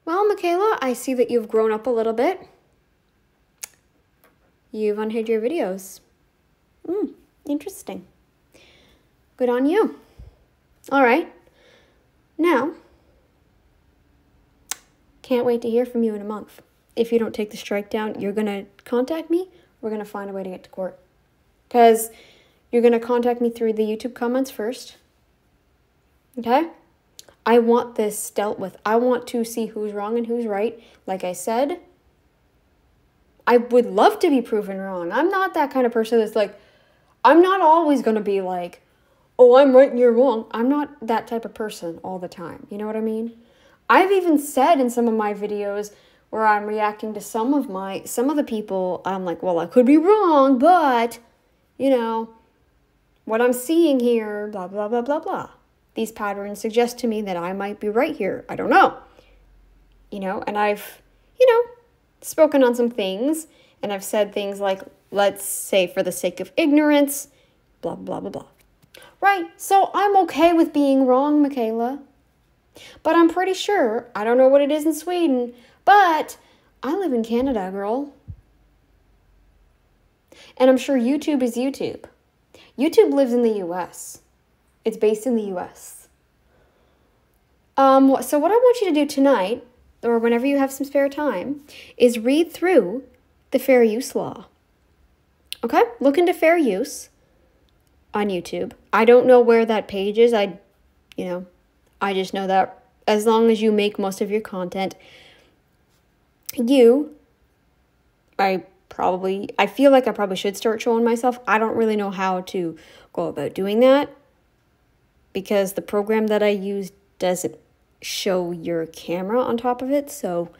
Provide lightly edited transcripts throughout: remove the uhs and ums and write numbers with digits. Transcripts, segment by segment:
Well, Michaela, I see that you've grown up a little bit. You've unhid your videos. Interesting. Good on you. All right. Now, can't wait to hear from you in a month. If you don't take the strike down, you're going to contact me. We're going to find a way to get to court. Because you're going to contact me through the YouTube comments first. Okay? I want this dealt with. I want to see who's wrong and who's right. Like I said, I would love to be proven wrong. I'm not that kind of person that's like, I'm not always going to be like, oh, I'm right and you're wrong. I'm not that type of person all the time. You know what I mean? I've even said in some of my videos where I'm reacting to some of the people, I'm like, well, I could be wrong, but, you know, what I'm seeing here, blah, blah, blah, blah, blah. These patterns suggest to me that I might be right here. I don't know. You know, and I've, spoken on some things, and I've said things like, let's say for the sake of ignorance, blah, blah, blah, blah. Right, so I'm okay with being wrong, Michaela. But I'm pretty sure, I don't know what it is in Sweden, but I live in Canada, girl. And I'm sure YouTube is YouTube. YouTube lives in the US. It's based in the US. So what I want you to do tonight, or whenever you have some spare time, is read through the fair use law. Okay? Look into fair use on YouTube. I don't know where that page is. I just know that as long as you make most of your content, I feel like I probably should start showing myself. I don't really know how to go about doing that because the program that I use doesn't show your camera on top of it. So,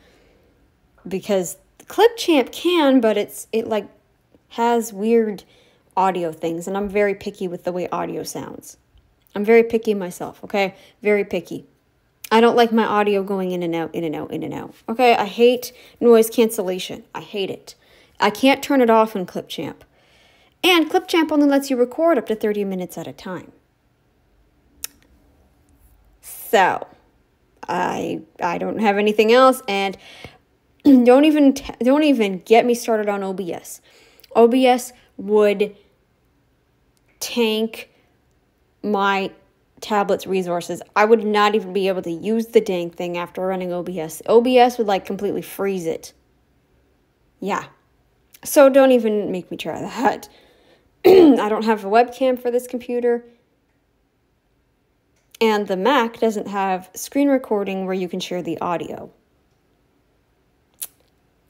because Clipchamp can, but it like has weird audio things, and I'm very picky with the way audio sounds. I'm very picky myself, okay? Very picky. I don't like my audio going in and out, in and out, in and out. Okay, I hate noise cancellation. I hate it. I can't turn it off in Clipchamp. And Clipchamp only lets you record up to 30 minutes at a time. So, I don't have anything else, and don't even get me started on OBS. OBS would tank my tablet's resources. I would not even be able to use the dang thing after running OBS. OBS would like completely freeze it. Yeah. So don't even make me try that. I don't have a webcam for this computer. And the Mac doesn't have screen recording where you can share the audio.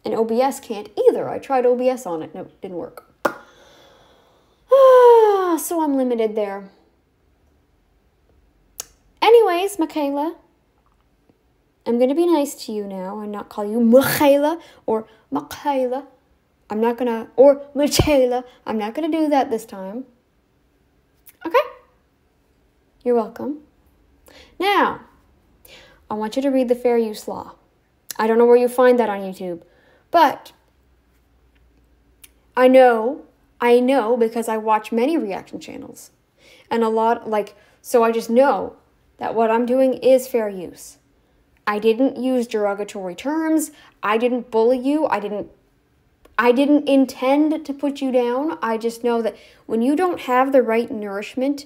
And OBS can't either. I tried OBS on it. No, it didn't work. So I'm limited there. Anyways, Michaela, I'm going to be nice to you now and not call you Michaela or Michaela. Or Michaela. I'm not going to do that this time. Okay? You're welcome. Now, I want you to read the fair use law. I don't know where you find that on YouTube, but I know because I watch many reaction channels and so I just know that what I'm doing is fair use. I didn't use derogatory terms. I didn't bully you. I didn't intend to put you down. I just know that when you don't have the right nourishment,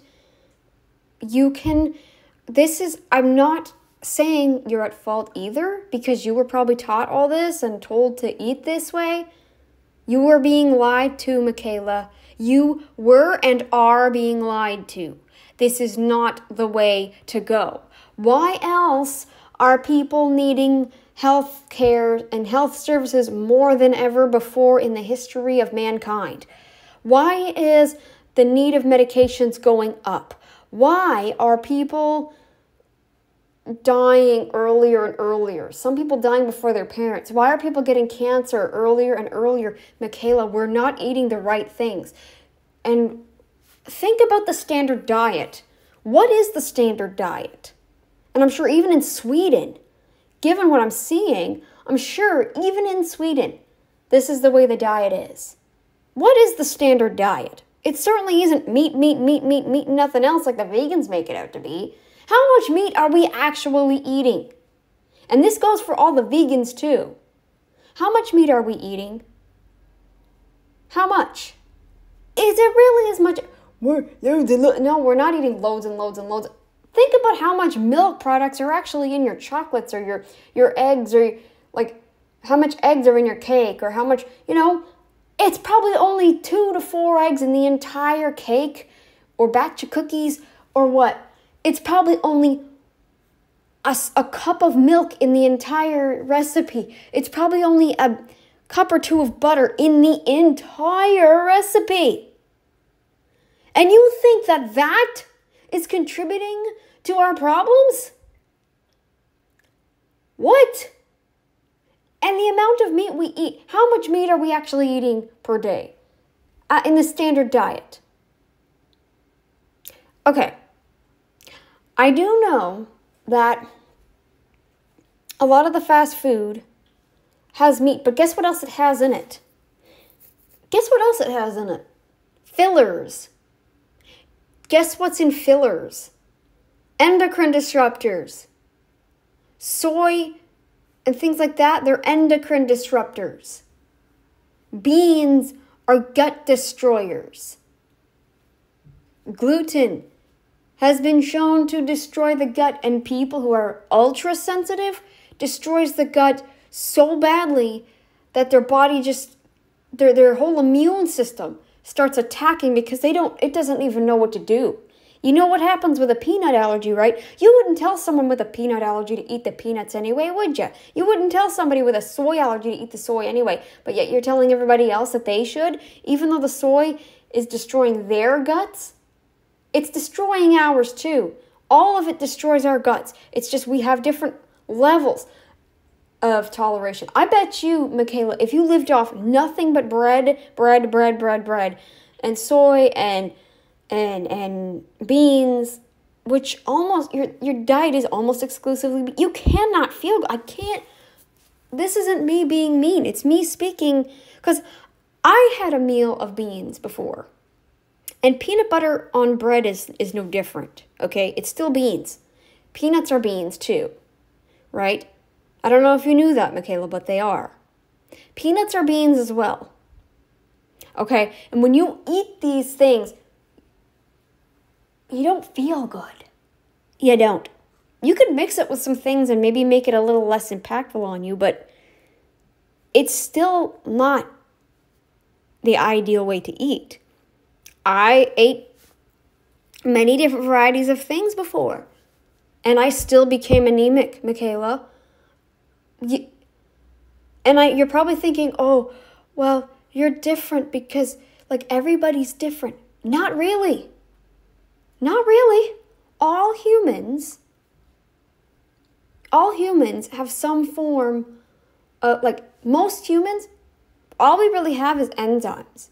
I'm not saying you're at fault either, because you were probably taught all this and told to eat this way. You were being lied to, Michaela. You were and are being lied to. This is not the way to go. Why else are people needing health care and health services more than ever before in the history of mankind? Why is the need of medications going up? Why are people dying earlier and earlier? Some people dying before their parents. Why are people getting cancer earlier and earlier? Michaela, we're not eating the right things. And think about the standard diet. What is the standard diet? And I'm sure even in Sweden, given what I'm seeing, I'm sure even in Sweden, this is the way the diet is. What is the standard diet? It certainly isn't meat, and nothing else like the vegans make it out to be. How much meat are we actually eating? And this goes for all the vegans too. How much meat are we eating? How much? Is it really as much? No, we're not eating loads and loads and loads. Think about how much milk products are actually in your chocolates or your eggs, or like how much eggs are in your cake, or how much, it's probably only 2 to 4 eggs in the entire cake or batch of cookies, or what? It's probably only a cup of milk in the entire recipe. It's probably only a cup or 2 of butter in the entire recipe. And you think that that is contributing to our problems? What? And the amount of meat we eat, how much meat are we actually eating per day in the standard diet? Okay, I do know that a lot of the fast food has meat, but guess what else it has in it? Guess what else it has in it? Fillers. Guess what's in fillers? Endocrine disruptors. Soy and things like that, they're endocrine disruptors. Beans are gut destroyers. Gluten has been shown to destroy the gut, and people who are ultra sensitive destroys the gut so badly that their body just, their whole immune system starts attacking because it doesn't even know what to do. You know what happens with a peanut allergy, right? You wouldn't tell someone with a peanut allergy to eat the peanuts anyway, would you? You wouldn't tell somebody with a soy allergy to eat the soy anyway, but yet you're telling everybody else that they should, even though the soy is destroying their guts. It's destroying ours too. All of it destroys our guts. It's just we have different levels of toleration. I bet you, Michaela, if you lived off nothing but bread, and soy and beans, which almost your diet is almost exclusively, you cannot feel, I can't, this isn't me being mean, it's me speaking, because I had a meal of beans before, and peanut butter on bread is no different, okay? It's still beans. Peanuts are beans too, right? I don't know if you knew that, Michaela, but they are. Peanuts are beans as well, okay? And when you eat these things, you don't feel good. You don't. You could mix it with some things and maybe make it a little less impactful on you, but it's still not the ideal way to eat. I ate many different varieties of things before, and I still became anemic, Michaela. You're probably thinking, oh, well, you're different because, like, everybody's different. Not really. Not really. All humans have some form of, like, most humans, all we really have is enzymes.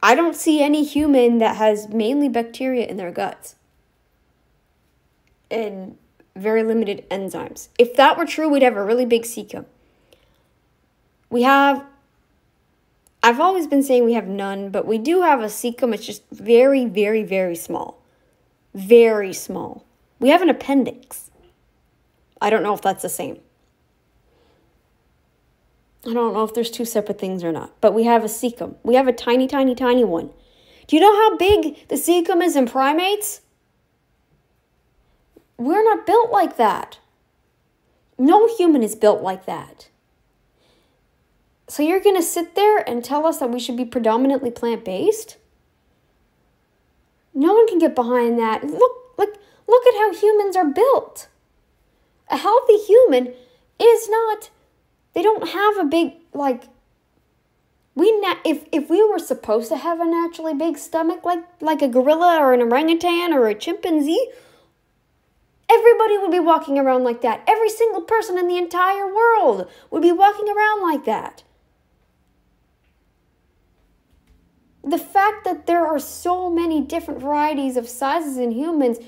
I don't see any human that has mainly bacteria in their guts and very limited enzymes. If that were true, we'd have a really big cecum. I've always been saying we have none, but we do have a cecum. It's just very, very, very small. Very small. We have an appendix. I don't know if that's the same. I don't know if there's two separate things or not, but we have a cecum. We have a tiny, tiny, tiny one. Do you know how big the cecum is in primates? We're not built like that. No human is built like that. So you're going to sit there and tell us that we should be predominantly plant-based? No one can get behind that. Look at how humans are built. A healthy human is not, they don't have a big, like, if we were supposed to have a naturally big stomach like a gorilla or an orangutan or a chimpanzee, everybody would be walking around like that. Every single person in the entire world would be walking around like that. The fact that there are so many different varieties of sizes in humans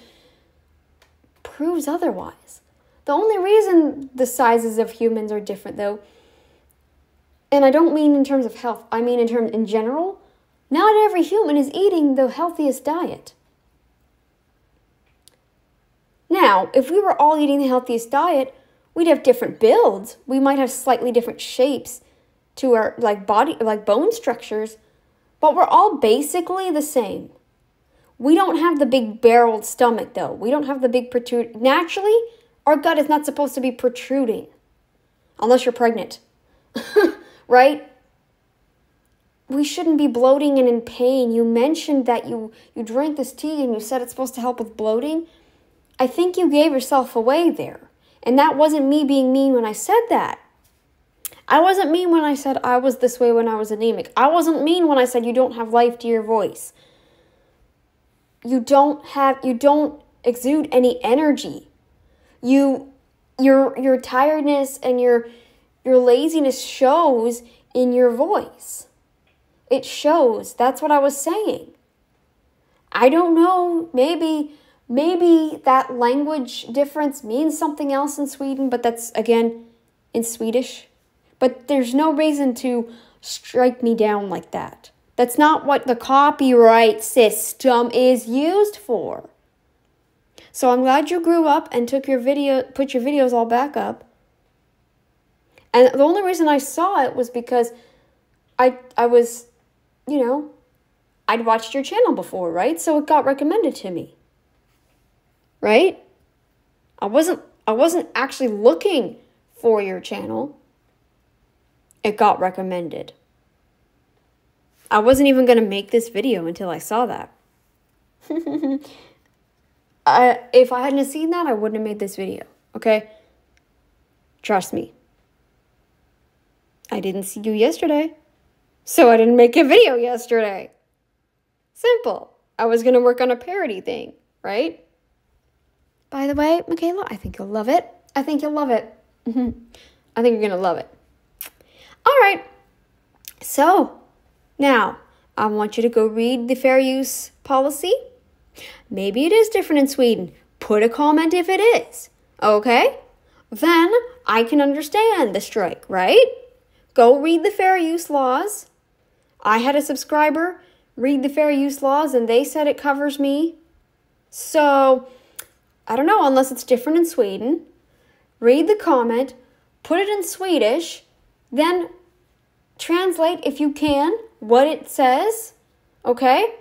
proves otherwise. The only reason the sizes of humans are different, though, and I don't mean in terms of health, I mean in general, not every human is eating the healthiest diet. Now, if we were all eating the healthiest diet, We'd have different builds. We might have slightly different shapes to our body, bone structures, but we're all basically the same. We don't have the big barreled stomach though. We don't have the big protrude. Naturally, our gut is not supposed to be protruding unless you're pregnant, right? We shouldn't be bloating and in pain. You mentioned that you drank this tea and you said it's supposed to help with bloating. I think you gave yourself away there. And that wasn't me being mean when I said that. I wasn't mean when I said I was this way when I was anemic. I wasn't mean when I said you don't have life to your voice. You don't exude any energy. Your tiredness and your laziness shows in your voice. It shows. That's what I was saying. I don't know, maybe that language difference means something else in Sweden, but that's, again, in Swedish. But there's no reason to strike me down like that. That's not what the copyright system is used for. So I'm glad you grew up and put your videos all back up. And the only reason I saw it was because I was, I'd watched your channel before, right? So it got recommended to me. Right? I wasn't actually looking for your channel. It got recommended. I wasn't even going to make this video until I saw that. If I hadn't seen that, I wouldn't have made this video, okay? Trust me. I didn't see you yesterday, so I didn't make a video yesterday. Simple. I was going to work on a parody thing, right? By the way, Michaela, I think you'll love it. I think you'll love it. I think you're going to love it. All right. So, now, I want you to go read the fair use policy. Maybe it is different in Sweden. Put a comment if it is. Okay? Then I can understand the strike, right? Go read the fair use laws. I had a subscriber read the fair use laws and they said it covers me. So, I don't know, unless it's different in Sweden. Read the comment, put it in Swedish, then translate, if you can, what it says, okay?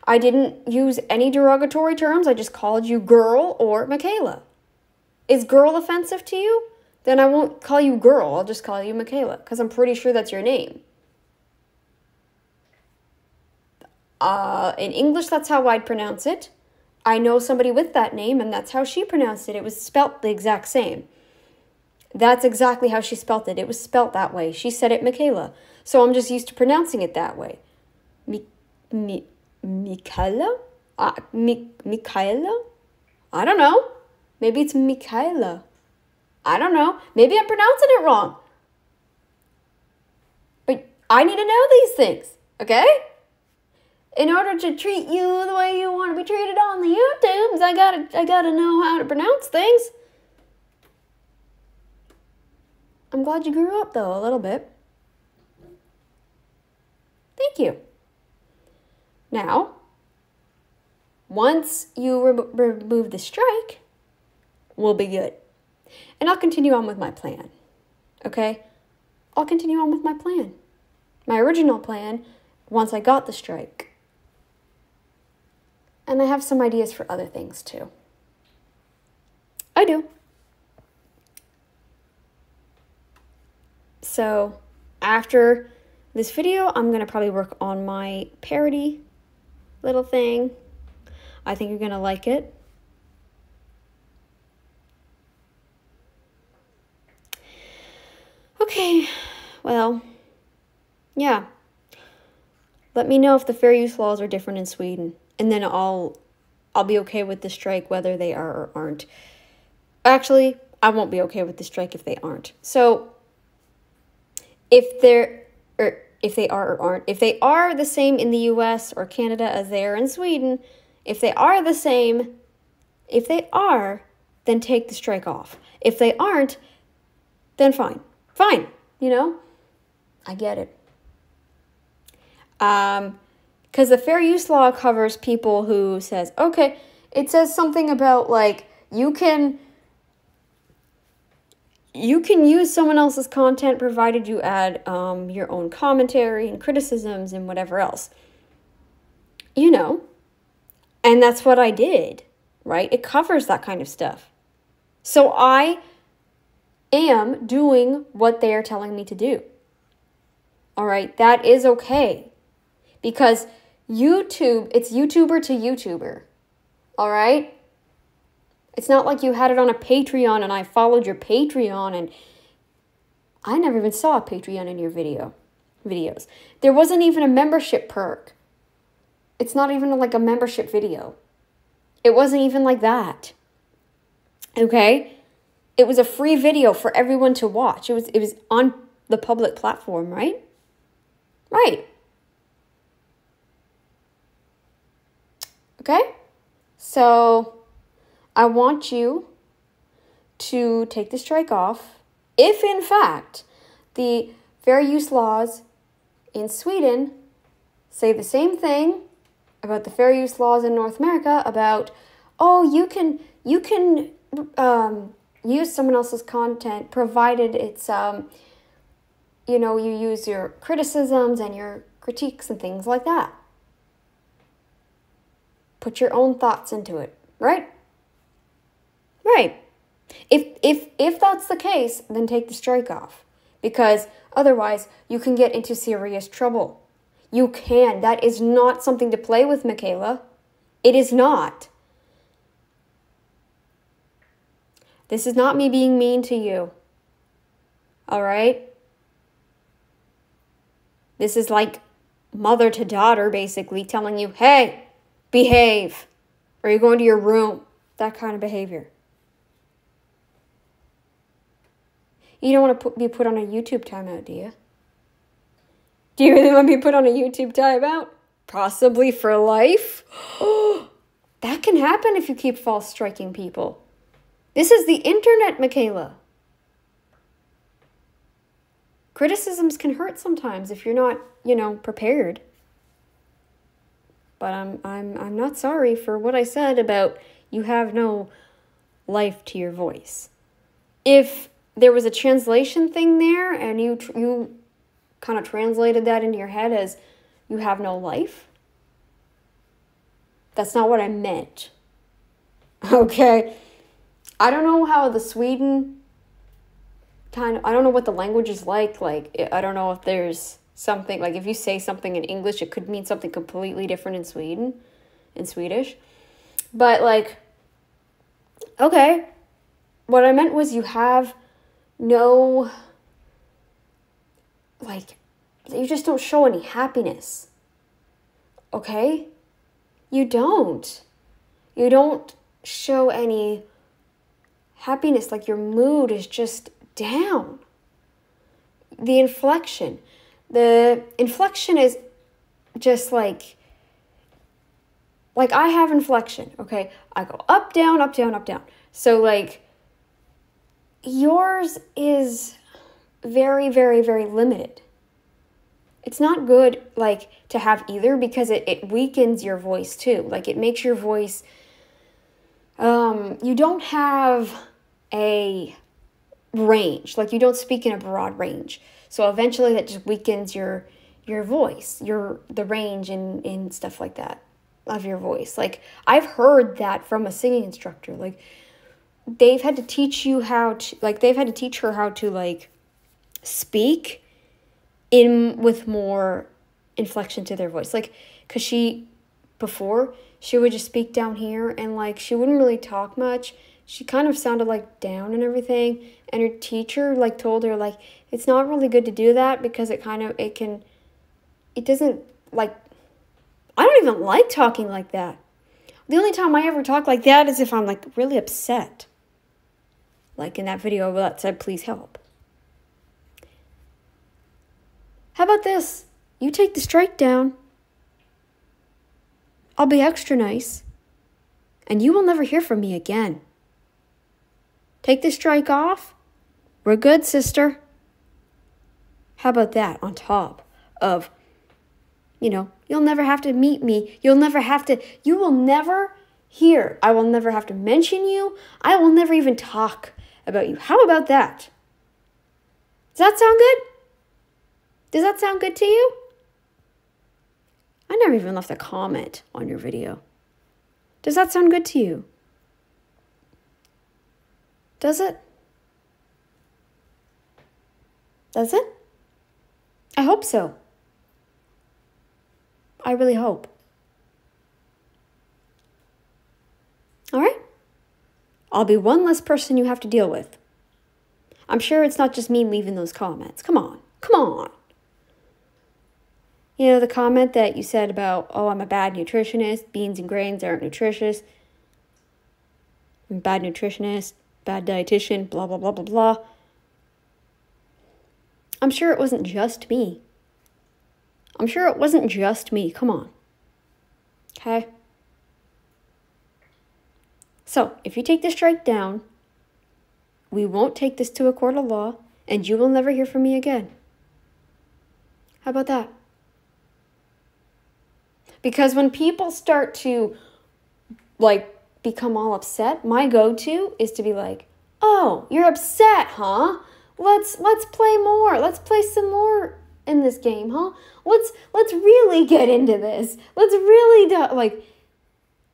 I didn't use any derogatory terms. I just called you girl or Michaela. Is girl offensive to you? Then I won't call you girl. I'll just call you Michaela, because I'm pretty sure that's your name. In English, that's how I'd pronounce it. I know somebody with that name, and that's how she pronounced it. It was spelt the exact same. That's exactly how she spelt it. It was spelt that way. She said it Michaela. So I'm just used to pronouncing it that way. Michaela? Michaela? I don't know. Maybe it's Michaela. I don't know. Maybe I'm pronouncing it wrong. But I need to know these things, okay? In order to treat you the way you want to be treated on the YouTubes, I gotta know how to pronounce things. I'm glad you grew up, though, a little bit. Thank you. Now, once you remove the strike, we'll be good. And I'll continue on with my plan, okay? I'll continue on with my plan. My original plan, once I got the strike. And I have some ideas for other things, too. I do. So, after this video, I'm going to probably work on my parody little thing. I think you're going to like it. Okay, well, yeah. Let me know if the fair use laws are different in Sweden. And then I'll be okay with the strike whether they are or aren't. Actually, I won't be okay with the strike if they aren't. So, if they are or aren't, if they are the same in the US or Canada as they are in Sweden, if they are the same, if they are, then take the strike off. If they aren't, then fine. Fine, I get it. Because the fair use law covers people who says, okay, it says something about, like, you can You can use someone else's content provided you add your own commentary and criticisms and whatever else. You know, and that's what I did, right? It covers that kind of stuff. So I am doing what they are telling me to do. All right, that is okay. Because YouTube, it's YouTuber to YouTuber. All right? It's not like you had it on a Patreon and I followed your Patreon and I never even saw a Patreon in your videos. There wasn't even a membership perk. It's not even like a membership video. It wasn't even like that. Okay? It was a free video for everyone to watch. It was on the public platform, right? Right. Okay? So I want you to take the strike off if, in fact, the fair use laws in Sweden say the same thing about the fair use laws in North America about, oh, you can use someone else's content provided it's, you use your criticisms and your critiques and things like that. Put your own thoughts into it, right? Right. If that's the case, then take the strike off. Because otherwise, you can get into serious trouble. You can. That is not something to play with, Michaela. It is not. This is not me being mean to you. All right? This is like mother to daughter, basically, telling you, hey, behave, or you're going to your room. That kind of behavior. You don't want to be put on a YouTube timeout, do you? Do you really want to be put on a YouTube timeout? Possibly for life? That can happen if you keep false striking people. This is the internet, Michaela. Criticisms can hurt sometimes if you're not, prepared. But I'm not sorry for what I said about you have no life to your voice. If there was a translation thing there and you kind of translated that into your head as you have no life, that's not what I meant. Okay? I don't know how the Sweden I don't know what the language is like. Like, I don't know if there's something, like if you say something in English, it could mean something completely different in Swedish. But like, okay, what I meant was you have no, like, you just don't show any happiness. Okay? You don't show any happiness, like your mood is just down. The inflection is just like I have inflection, okay? I go up, down, up, down, up, down. So like yours is very, very, very limited. It's not good like to have either because it weakens your voice too. Like it makes your voice, you don't have a range, like you don't speak in a broad range. So eventually that just weakens your voice, the range in stuff like that of your voice. Like I've heard that from a singing instructor. Like they've had to teach her how to like speak in with more inflection to their voice. Like, cause before she would just speak down here and like she wouldn't really talk much. She kind of sounded like down and everything. And her teacher like told her like, it's not really good to do that because it doesn't like, I don't even like talking like that. The only time I ever talk like that is if I'm like really upset. Like in that video that said, please help. How about this? You take the strike down. I'll be extra nice. And you will never hear from me again. Take the strike off. We're good, sister. How about that on top of, you'll never have to meet me. You will never hear. I will never have to mention you. I will never even talk about you. How about that? Does that sound good? Does that sound good to you? I never even left a comment on your video. Does that sound good to you? Does it? Does it? I hope so. I really hope. All right? I'll be one less person you have to deal with. I'm sure it's not just me leaving those comments. Come on. Come on. You know, the comment that you said about, oh, I'm a bad nutritionist, beans and grains aren't nutritious, I'm a bad nutritionist, bad dietitian, blah, blah, blah, blah, blah. I'm sure it wasn't just me. I'm sure it wasn't just me. Come on. Okay? So, if you take the strike down, we won't take this to a court of law, and you will never hear from me again. How about that? Because when people start to, become all upset, my go-to is to be like, oh, you're upset, huh? Let's play more. Let's play some more in this game, huh? Let's really get into this. Let's really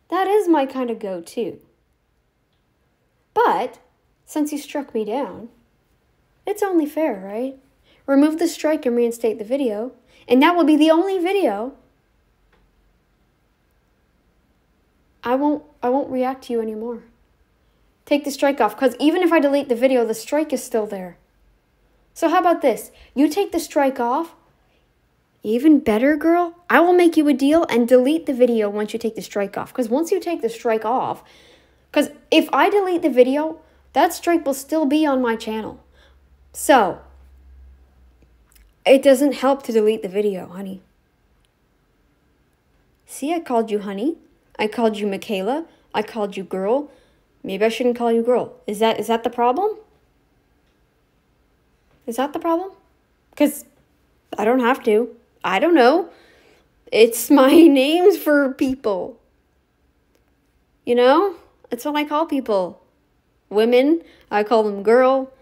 that is my kind of go-to. But since you struck me down, it's only fair, right? Remove the strike and reinstate the video, and that will be the only video. I won't react to you anymore. Take the strike off, because even if I delete the video, the strike is still there. So how about this? You take the strike off. Even better, girl, I will make you a deal and delete the video once you take the strike off. Because once you take the strike off, because if I delete the video, that strike will still be on my channel. So, it doesn't help to delete the video, honey. See, I called you honey. I called you Michaela. I called you girl. Maybe I shouldn't call you girl. Is that the problem? Is that the problem? Because I don't have to. I don't know. It's my names for people. You know? That's what I call people. Women, I call them girl.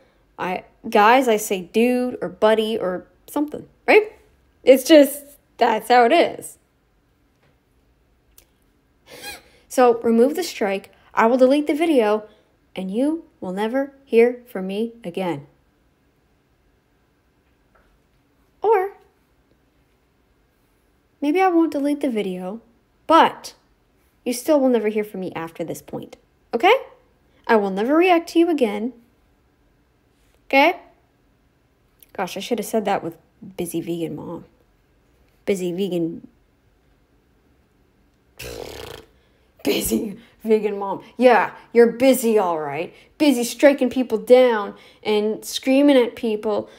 Guys, I say dude or buddy or something, right? It's just, that's how it is. So remove the strike. I will delete the video, and you will never hear from me again. Or maybe I won't delete the video, but you still will never hear from me after this point. Okay? I will never react to you again. Okay? Gosh, I should have said that with busy vegan mom. Busy vegan mom. Yeah, you're busy, all right. Busy striking people down and screaming at people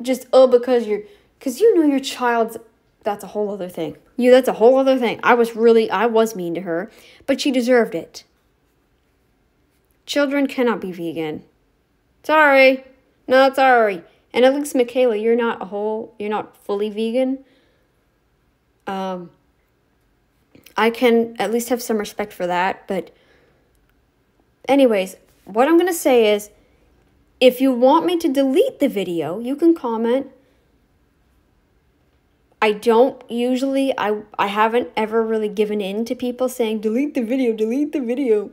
just, because you know your child's, that's a whole other thing. That's a whole other thing. I was mean to her, but she deserved it. Children cannot be vegan. Sorry. Not sorry. And at least, Michaela, you're not fully vegan. I can at least have some respect for that. But anyways, what I'm going to say is, if you want me to delete the video, you can comment. I don't usually, I haven't ever really given in to people saying, delete the video, delete the video.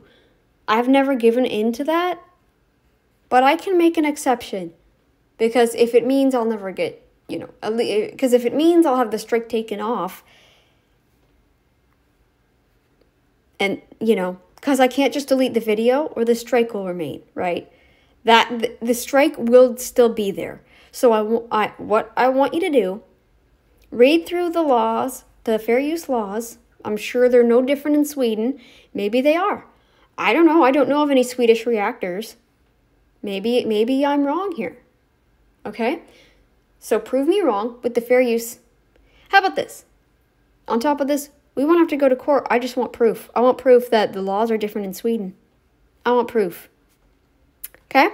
I've never given in to that. But I can make an exception. Because if it means I'll never get, because if it means I'll have the strike taken off, and, because I can't just delete the video or the strike will remain, right? That the strike will still be there. So what I want you to do, read through the laws, the fair use laws. I'm sure they're no different in Sweden. Maybe they are. I don't know. I don't know of any Swedish reactors. Maybe I'm wrong here. Okay? So prove me wrong with the fair use. How about this? On top of this, we won't have to go to court. I just want proof. I want proof that the laws are different in Sweden. I want proof. Okay?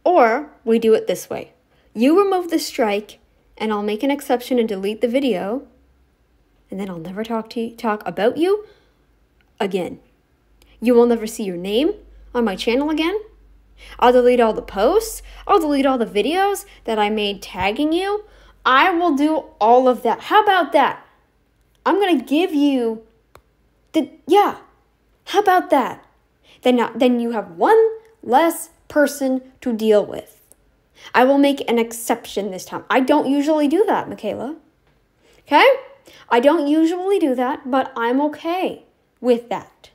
Or we do it this way. You remove the strike, and I'll make an exception and delete the video, and then I'll never talk about you again. You will never see your name on my channel again. I'll delete all the posts. I'll delete all the videos that I made tagging you. I will do all of that. How about that? I'm going to give you yeah. How about that? Then you have one less person to deal with. I will make an exception this time. I don't usually do that, Michaela. Okay? I don't usually do that, but I'm okay with that.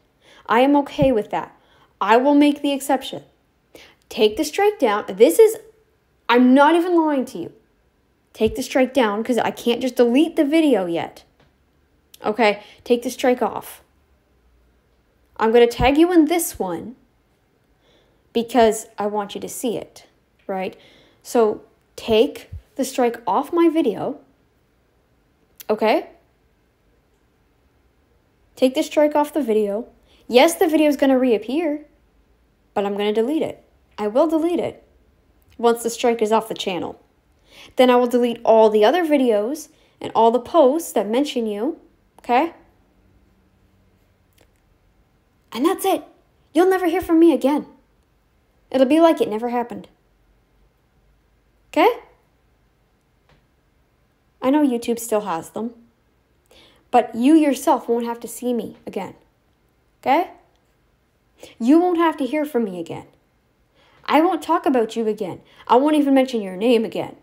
I am okay with that. I will make the exception. Take the strike down. I'm not even lying to you. Take the strike down because I can't just delete the video yet. Okay? Take the strike off. I'm going to tag you in this one because I want you to see it, right? So take the strike off my video, okay? Take the strike off the video. Yes, the video is going to reappear, but I'm going to delete it. I will delete it once the strike is off the channel. Then I will delete all the other videos and all the posts that mention you, okay? And that's it. You'll never hear from me again. It'll be like it never happened. Okay? I know YouTube still has them. But you yourself won't have to see me again. Okay? You won't have to hear from me again. I won't talk about you again. I won't even mention your name again.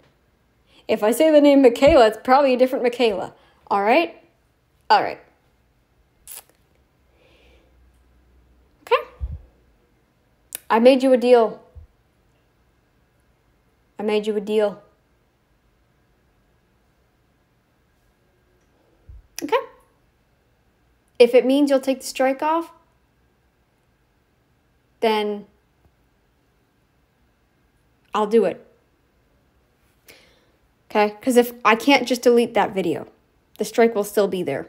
If I say the name Michaela, it's probably a different Michaela. All right? All right. I made you a deal. I made you a deal. Okay? If it means you'll take the strike off, then I'll do it. Okay? Because if I can't just delete that video, the strike will still be there.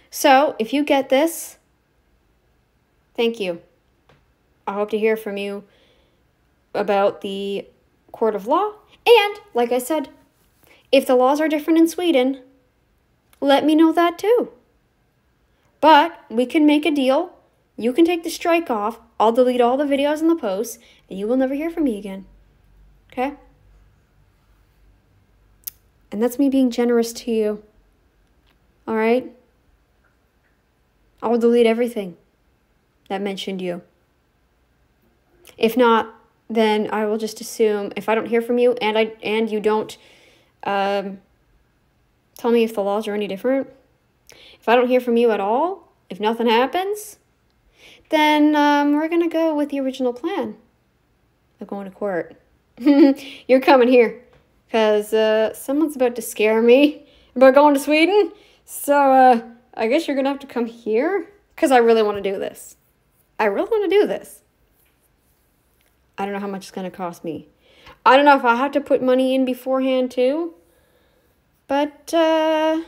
So, if you get this, thank you. I hope to hear from you about the court of law. And, like I said, if the laws are different in Sweden, let me know that too. But we can make a deal. You can take the strike off. I'll delete all the videos and the posts, and you will never hear from me again. Okay? And that's me being generous to you. All right? I will delete everything that mentioned you. If not, then I will just assume if I don't hear from you and you don't tell me if the laws are any different, if I don't hear from you at all, if nothing happens, then we're going to go with the original plan of going to court. You're coming here because someone's about to scare me about going to Sweden. So I guess you're going to have to come here because I really want to do this. I really want to do this. I don't know how much it's going to cost me. I don't know if I have to put money in beforehand too. But I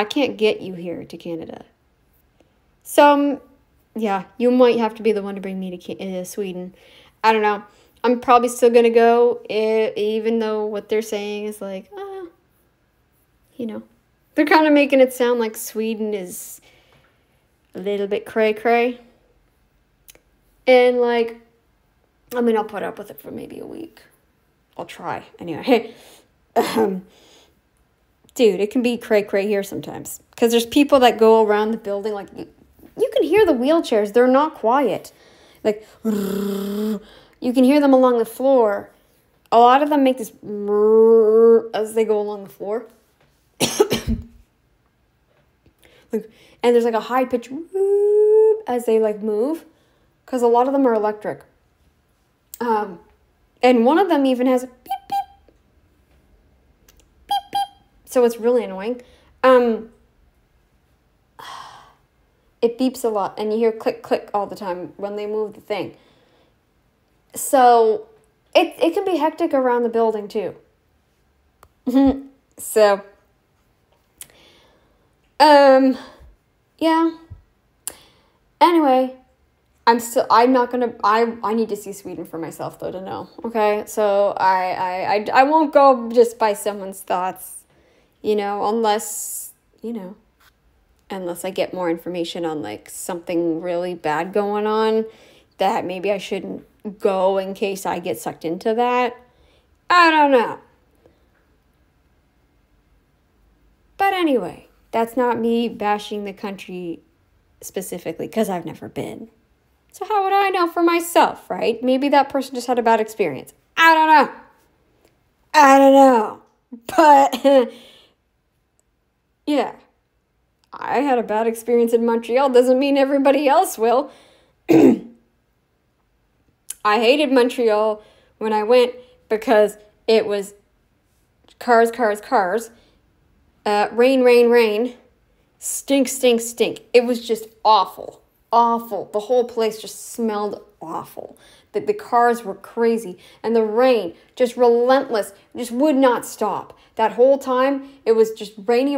can't get you here to Canada. So, yeah, you might have to be the one to bring me to Sweden. I don't know. I'm probably still going to go, even though what they're saying is like, you know. They're kind of making it sound like Sweden is a little bit cray-cray. And, like, I mean, I'll put up with it for maybe a week. I'll try. Anyway, dude, it can be cray-cray here sometimes. Because there's people that go around the building, like, you can hear the wheelchairs. They're not quiet. Like, you can hear them along the floor. A lot of them make this as they go along the floor. Like, and there's, like, a high-pitch as they, like, move. Because a lot of them are electric. And one of them even has a beep, beep. Beep, beep. So it's really annoying. It beeps a lot. And you hear click, click all the time when they move the thing. So it can be hectic around the building too. So, yeah. Anyway. I'm not gonna, I need to see Sweden for myself though to know, okay? So I won't go just by someone's thoughts, you know, unless, you know, unless I get more information on like something really bad going on that maybe I shouldn't go in case I get sucked into that. I don't know. But anyway, that's not me bashing the country specifically because I've never been. So how would I know for myself, right? Maybe that person just had a bad experience. I don't know. But yeah, I had a bad experience in Montreal. Doesn't mean everybody else will. I hated Montreal when I went because it was cars, rain, stink. It was just awful. The whole place just smelled awful. The cars were crazy, and the rain, just relentless, just would not stop. That whole time, it was just rainy.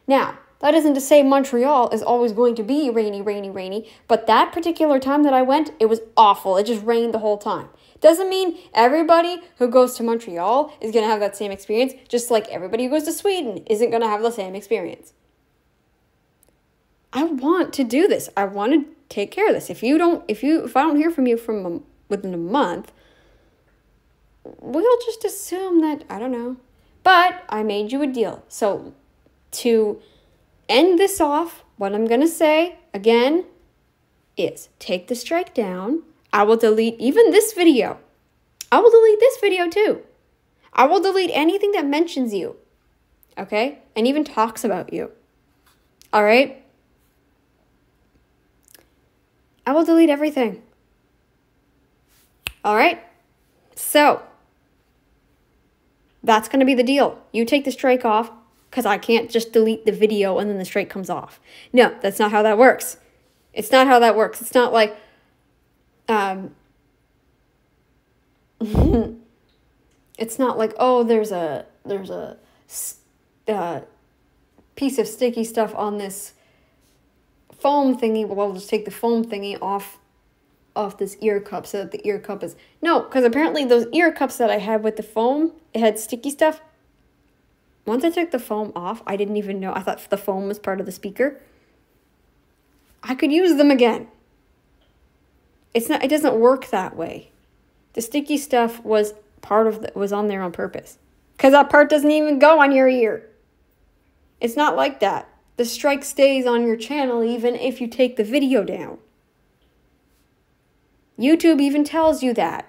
Now, that isn't to say Montreal is always going to be rainy, but that particular time that I went, it was awful. It just rained the whole time. Doesn't mean everybody who goes to Montreal is going to have that same experience, just like everybody who goes to Sweden isn't going to have the same experience. I want to do this. I want to take care of this. If I don't hear from you within a month, we'll just assume that, I don't know. But I made you a deal. So to end this off, what I'm going to say again is take the strike down. I will delete even this video. I will delete this video too. I will delete anything that mentions you. Okay? And even talks about you. All right? I will delete everything. All right? So, that's going to be the deal. You take the strike off because I can't just delete the video and then the strike comes off. No, that's not how that works. It's not how that works. It's not like, it's not like, oh, there's a piece of sticky stuff on this foam thingy. Well, I'll just take the foam thingy off this ear cup so that the ear cup is... No, because apparently those ear cups that I had with the foam, it had sticky stuff. Once I took the foam off, I didn't even know. I thought the foam was part of the speaker. I could use them again. It doesn't work that way. The sticky stuff was was on there on purpose. Because that part doesn't even go on your ear. It's not like that. The strike stays on your channel even if you take the video down. YouTube even tells you that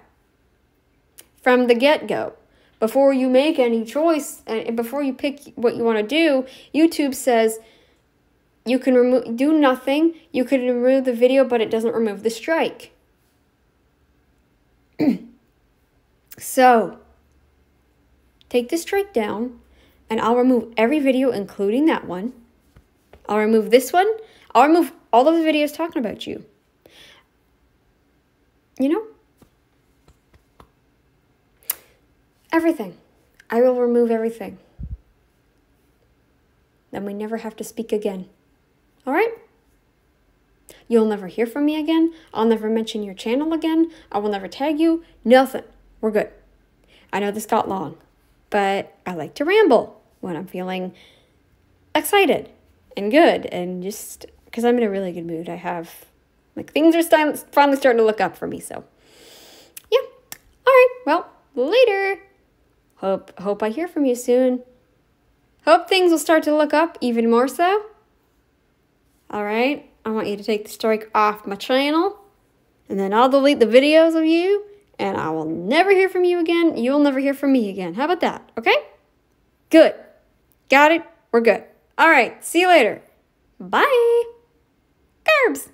from the get-go. Before you make any choice, and before you pick what you want to do, YouTube says you can do nothing. You can remove the video, but it doesn't remove the strike. So, take the strike down, and I'll remove every video, including that one. I'll remove this one. I'll remove all of the videos talking about you. You know? Everything. I will remove everything. Then we never have to speak again. All right? You'll never hear from me again. I'll never mention your channel again. I will never tag you. Nothing. We're good. I know this got long, but I like to ramble when I'm feeling excited and good, and just because I'm in a really good mood. I have, like, things are finally starting to look up for me, so yeah. All right, well, later. Hope I hear from you soon. Hope things will start to look up even more so. All right, I want you to take the strike off my channel, and then I'll delete the videos of you, and I will never hear from you again. You'll never hear from me again. How about that? Okay? Good. Got it? We're good. All right, see you later. Bye. Garbs.